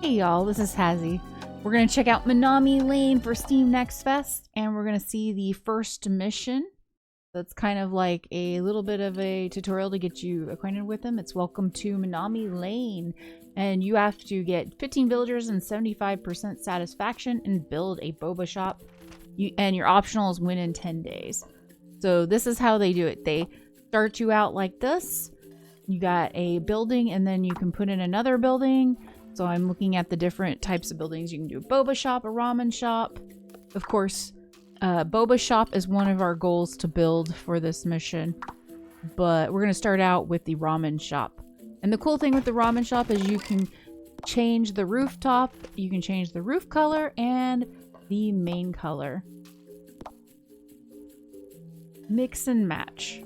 Hey y'all, this is Hazzie. We're going to check out Minami Lane for Steam Next Fest, and we're going to see the first mission. That's kind of like a little bit of a tutorial to get you acquainted with them. It's welcome to Minami Lane, and you have to get 15 villagers and 75% satisfaction and build a boba shop. And your optional is win in 10 days. So this is how they do it. They start you out like this. You got a building, and then you can put in another building. So I'm looking at the different types of buildings. You can do a boba shop, a ramen shop. Of course, boba shop is one of our goals to build for this mission. But we're going to start out with the ramen shop. And the cool thing with the ramen shop is you can change the rooftop, you can change the roof color, and the main color. Mix and match.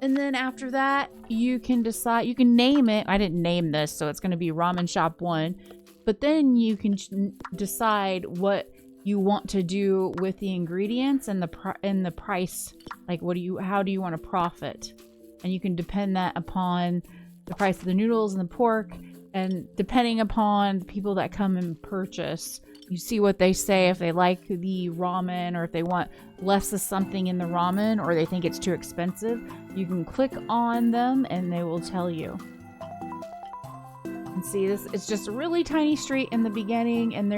And then after that, you can decide, you can name it. I didn't name this, so it's going to be Ramen Shop 1. But then you can decide what you want to do with the ingredients and the price. Like, how do you want to profit? And you can depend that upon the price of the noodles and the pork. And depending upon the people that come and purchase, you see what they say, if they like the ramen or if they want less of something in the ramen or they think it's too expensive. You can click on them and they will tell you. And see, this it's just a really tiny street in the beginning, and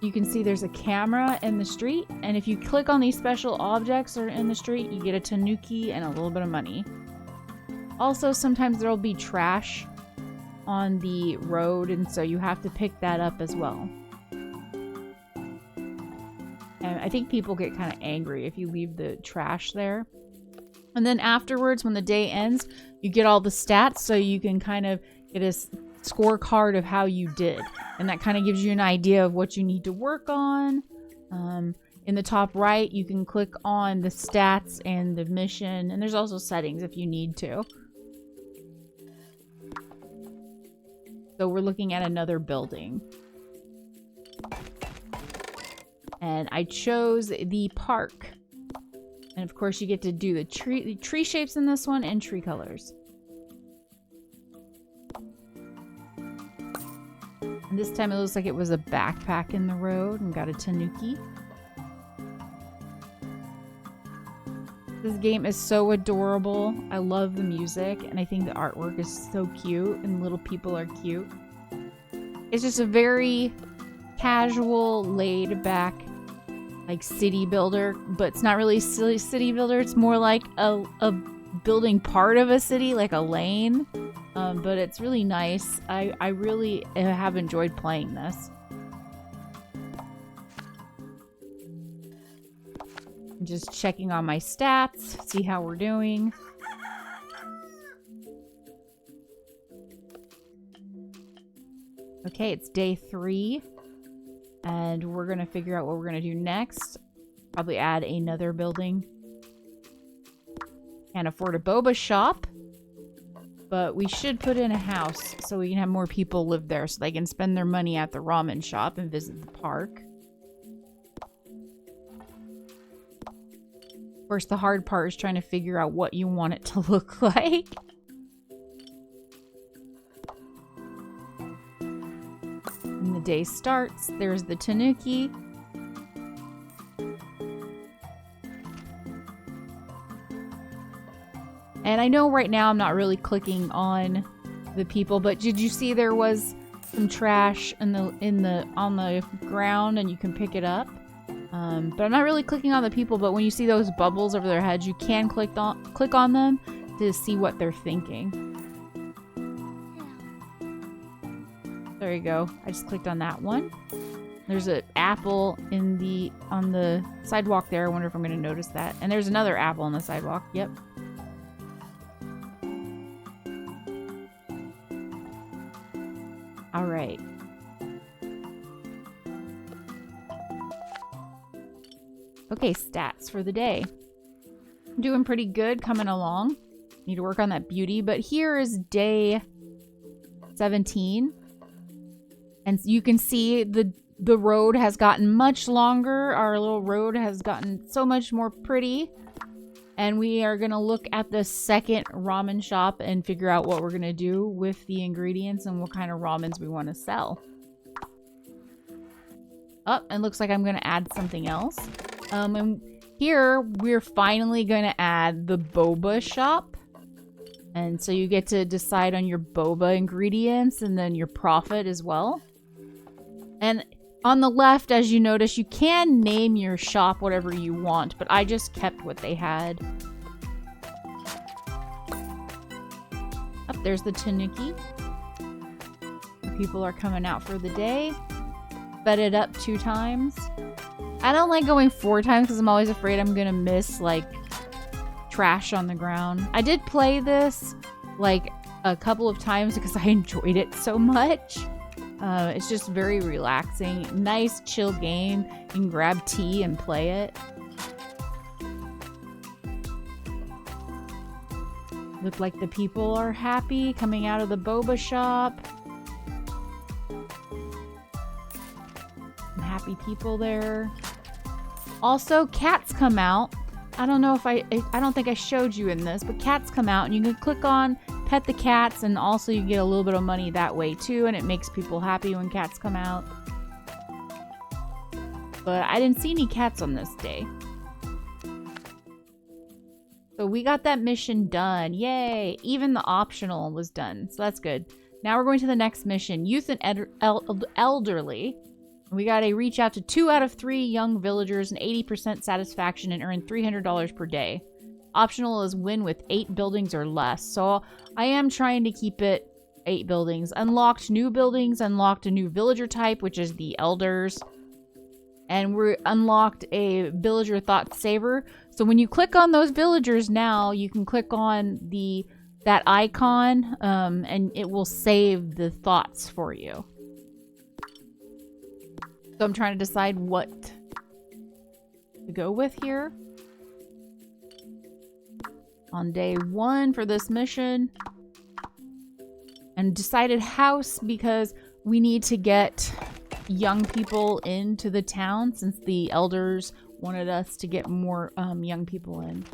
you can see there's a camera in the street, and if you click on these special objects that are in the street, you get a tanuki and a little bit of money. Also, sometimes there'll be trash on the road, and so you have to pick that up as well. And I think people get kind of angry if you leave the trash there. And then afterwards, when the day ends, you get all the stats, so you can kind of get a scorecard of how you did. And that kind of gives you an idea of what you need to work on. In the top right, you can click on the stats and the mission. And there's also settings if you need to. So we're looking at another building. And I chose the park. And of course you get to do the tree shapes in this one and tree colors. And this time it looks like it was a backpack in the road and got a tanuki. This game is so adorable. I love the music, and I think the artwork is so cute, and little people are cute. It's just a very casual, laid back, like city builder, but it's not really silly city builder. It's more like a building part of a city, like a lane. But it's really nice. I really have enjoyed playing this. I'm just checking on my stats, see how we're doing. Okay, it's day 3. And we're going to figure out what we're going to do next. Probably add another building. Can't afford a boba shop. But we should put in a house so we can have more people live there so they can spend their money at the ramen shop and visit the park. Of course, the hard part is trying to figure out what you want it to look like. And the day starts. There's the tanuki. And I know right now I'm not really clicking on the people, but did you see there was some trash on the ground and you can pick it up? But I'm not really clicking on the people, but when you see those bubbles over their heads, you can click on them to see what they're thinking. There you go. I just clicked on that one. There's an apple on the sidewalk there. I wonder if I'm going to notice that. And there's another apple on the sidewalk. Yep. All right. Okay, stats for the day. I'm doing pretty good, coming along. Need to work on that beauty, but here is day 17. And you can see the road has gotten much longer. Our little road has gotten so much more pretty. And we are going to look at the second ramen shop and figure out what we're going to do with the ingredients and what kind of ramens we want to sell. Oh, and looks like I'm going to add something else. And here, we're finally going to add the boba shop. And so you get to decide on your boba ingredients and then your profit as well. And on the left, as you notice, you can name your shop whatever you want, but I just kept what they had. Up there's the tanuki. People are coming out for the day. Fed it up 2 times. I don't like going 4 times because I'm always afraid I'm gonna miss like trash on the ground. I did play this like a couple of times because I enjoyed it so much. It's just very relaxing. Nice, chill game. You can grab tea and play it. Look like the people are happy coming out of the boba shop. Some happy people there. Also, cats come out. I don't know if I don't think I showed you in this, but cats come out and you can click on pet the cats, and also you get a little bit of money that way too, and it makes people happy when cats come out. But I didn't see any cats on this day. So we got that mission done. Yay! Even the optional was done, so that's good. Now we're going to the next mission. Youth and elderly. We gotta reach out to 2 out of 3 young villagers and 80% satisfaction and earn $300 per day. Optional is win with 8 buildings or less. So I am trying to keep it 8 buildings. Unlocked new buildings, unlocked a new villager type, which is the elders. And we unlocked a villager thought saver. So when you click on those villagers now, you can click on that icon and it will save the thoughts for you. So I'm trying to decide what to go with here. On day 1 for this mission. And decided house because we need to get young people into the town since the elders wanted us to get more young people in.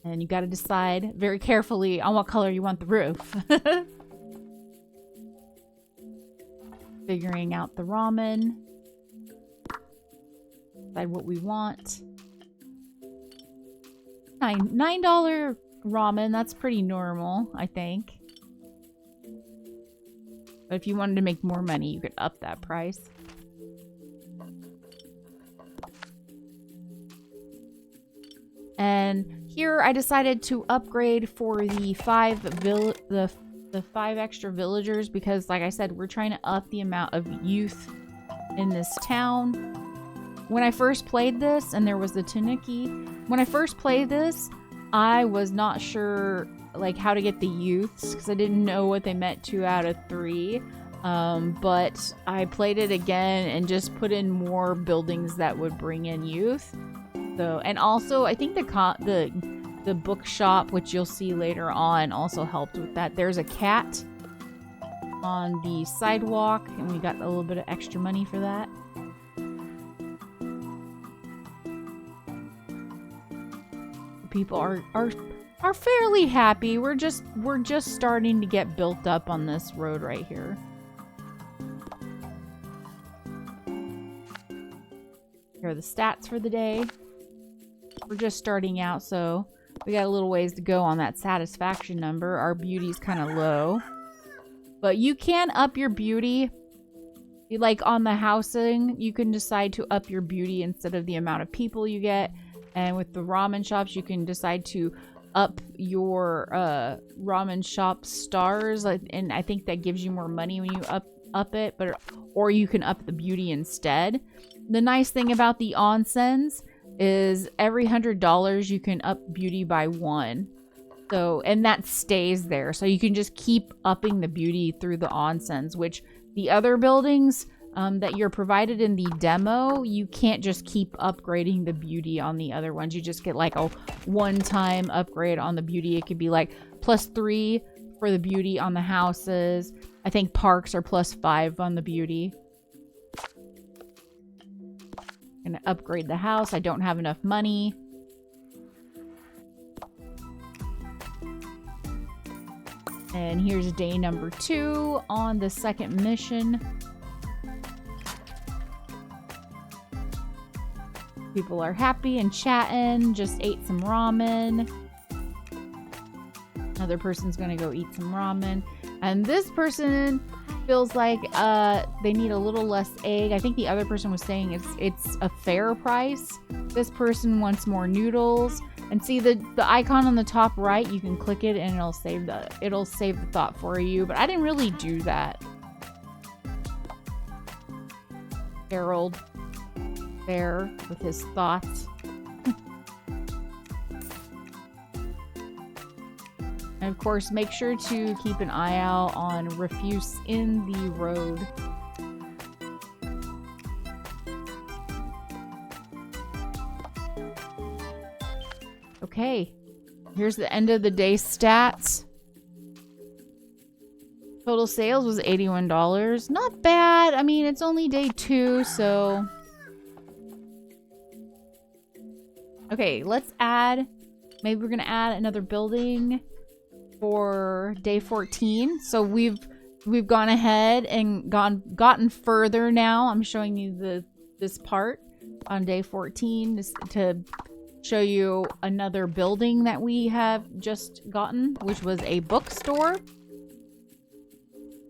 And you got to decide very carefully on what color you want the roof. Figuring out the ramen. Decide what we want. $9 ramen, that's pretty normal, I think. But if you wanted to make more money, you could up that price. And here I decided to upgrade for the 5 extra villagers because, like I said, we're trying to up the amount of youth in this town. When I first played this, and there was the tanuki, when I first played this, I was not sure like how to get the youths because I didn't know what they meant 2 out of 3. But I played it again and just put in more buildings that would bring in youth. So, and also I think the bookshop, which you'll see later on, also helped with that. There's a cat on the sidewalk, and we got a little bit of extra money for that. People are fairly happy. We're just starting to get built up on this road right here. Here are the stats for the day. We're just starting out, so we got a little ways to go on that satisfaction number. Our beauty's kind of low. But you can up your beauty. Like on the housing, you can decide to up your beauty instead of the amount of people you get. And with the ramen shops, you can decide to up your ramen shop stars. And I think that gives you more money when you up it. Or you can up the beauty instead. The nice thing about the onsens is every $100 you can up beauty by 1. So, and that stays there. So you can just keep upping the beauty through the onsens, which the other buildings that you're provided in the demo, you can't just keep upgrading the beauty on the other ones. You just get like a one-time upgrade on the beauty. It could be like +3 for the beauty on the houses. I think parks are +5 on the beauty. Gonna upgrade the house. I don't have enough money. And here's day number 2 on the second mission. People are happy and chatting. Just ate some ramen. Another person's gonna go eat some ramen. And this person feels like they need a little less egg. I think the other person was saying it's a fair price. This person wants more noodles. And see the icon on the top right, you can click it and it'll save the thought for you. But I didn't really do that. Harold there with his thoughts. And of course, make sure to keep an eye out on refuse in the road. Okay, here's the end of the day stats. Total sales was $81. Not bad. I mean, it's only day 2, so... Okay, let's add... Maybe we're gonna add another building for day 14. So we've gone ahead and gotten further now. I'm showing you this part on day 14 just to show you another building that we have just gotten, which was a bookstore.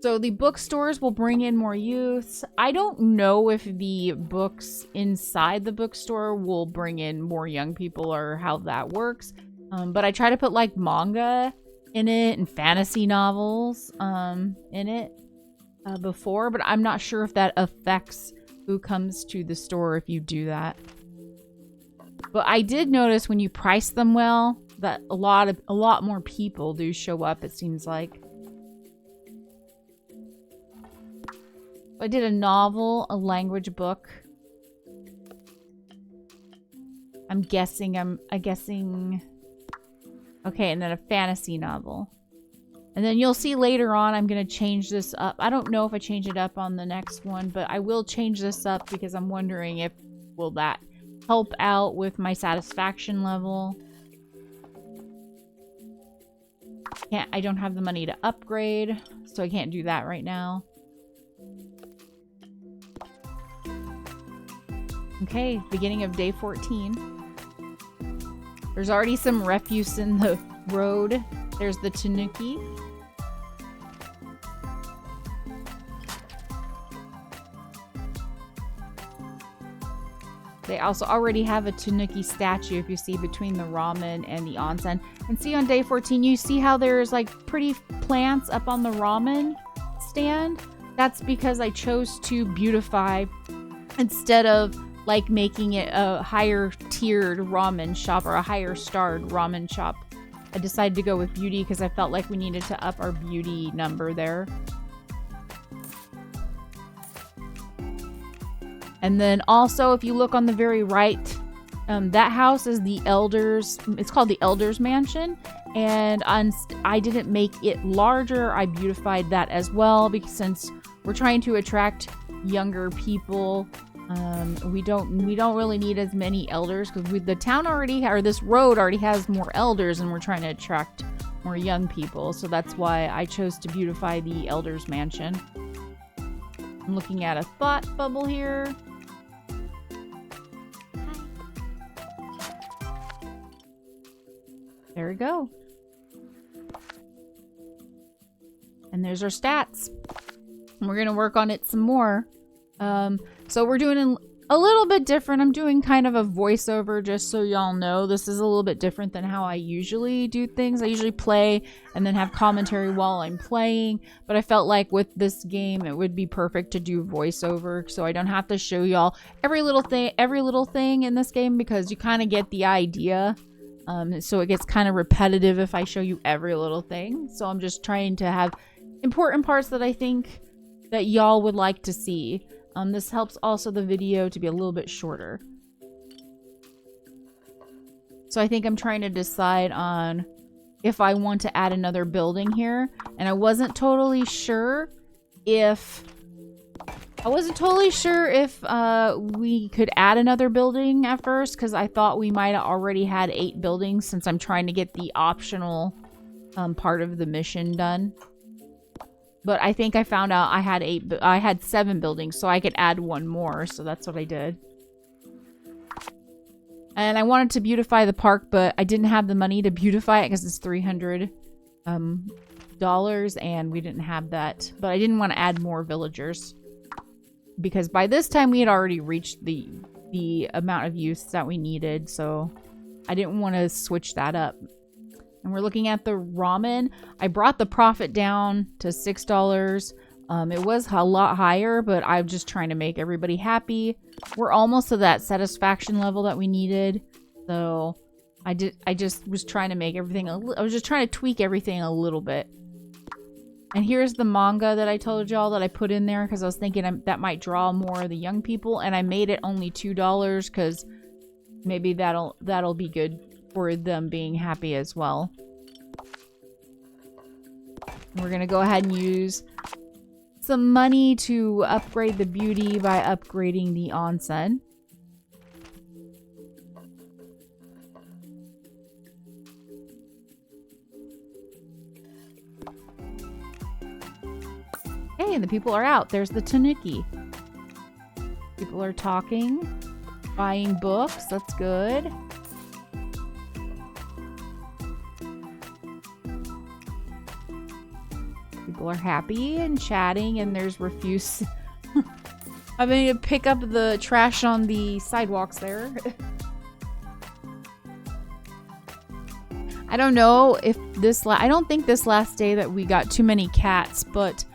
So the bookstores will bring in more youths. I don't know if the books inside the bookstore will bring in more young people or how that works. But I try to put like manga in it and fantasy novels in it before, but I'm not sure if that affects who comes to the store if you do that. But I did notice when you price them well that a lot more people do show up, it seems like. I did a novel, a language book. I'm guessing. Okay, and then a fantasy novel. And then you'll see later on I'm going to change this up. I don't know if I change it up on the next one, but I will change this up because I'm wondering if will that help out with my satisfaction level. I don't have the money to upgrade, so I can't do that right now. Okay, beginning of day 14. There's already some refuse in the road. There's the tanuki. They also already have a tanuki statue, if you see, between the ramen and the onsen. And see on day 14, you see how there's like pretty plants up on the ramen stand? That's because I chose to beautify instead of like making it a higher tiered ramen shop or a higher starred ramen shop. I decided to go with beauty because I felt like we needed to up our beauty number there. And then also, if you look on the very right, that house is the elders. It's called the Elders Mansion. And I didn't make it larger. I beautified that as well because since we're trying to attract younger people, we don't really need as many elders because the town already, or this road already has more elders, and we're trying to attract more young people. So that's why I chose to beautify the Elders Mansion. I'm looking at a thought bubble here. There we go. And there's our stats. And we're gonna work on it some more. So we're doing a little bit different. I'm doing kind of a voiceover just so y'all know. This is a little bit different than how I usually do things. I usually play and then have commentary while I'm playing. But I felt like with this game, it would be perfect to do voiceover. So I don't have to show y'all every little thing in this game because you kind of get the idea. So it gets kind of repetitive if I show you every little thing. So I'm just trying to have important parts that I think that y'all would like to see. This helps also the video to be a little bit shorter. So I think I'm trying to decide on if I want to add another building here. And I wasn't totally sure if I wasn't totally sure if we could add another building at first, because I thought we might have already had 8 buildings since I'm trying to get the optional part of the mission done. But I think I found out I had 7 buildings, so I could add 1 more, so that's what I did. And I wanted to beautify the park, but I didn't have the money to beautify it because it's $300 and we didn't have that. But I didn't want to add more villagers, because by this time we had already reached the amount of use that we needed, so I didn't want to switch that up. And we're looking at the ramen. I brought the profit down to $6. It was a lot higher, but I'm just trying to make everybody happy. We're almost to that satisfaction level that we needed, so I just was trying to make everything I was just trying to tweak everything a little bit. And here's the manga that I told y'all that I put in there because I was thinking that might draw more of the young people, and I made it only $2 because maybe that'll be good for them being happy as well. We're gonna go ahead and use some money to upgrade the beauty by upgrading the onsen. Hey, and the people are out. There's the tanuki. People are talking, buying books. That's good. People are happy and chatting, and there's refuse. I'm going to pick up the trash on the sidewalks there. I don't know if I don't think this last day that we got too many cats, but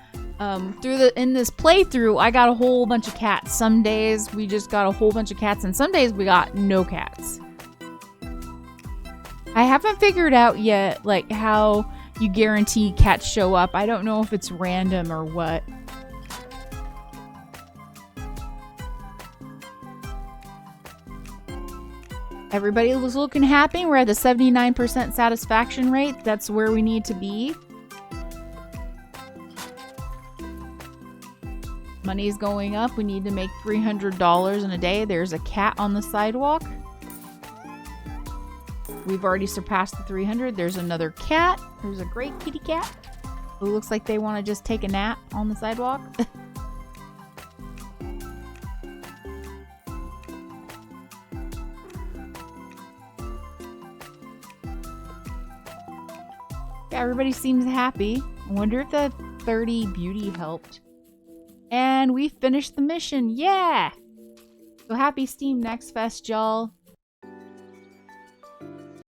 in this playthrough, I got a whole bunch of cats. Some days we just got a whole bunch of cats, and some days we got no cats. I haven't figured out yet, like, how you guarantee cats show up. I don't know if it's random or what. Everybody was looking happy. We're at the 79% satisfaction rate. That's where we need to be. Money's going up. We need to make $300 in a day. There's a cat on the sidewalk. We've already surpassed the 300. There's another cat. There's a great kitty cat who looks like they want to just take a nap on the sidewalk. Yeah, everybody seems happy. I wonder if the 30 beauty helped. And we finished the mission. Yeah! So happy Steam Next Fest, y'all.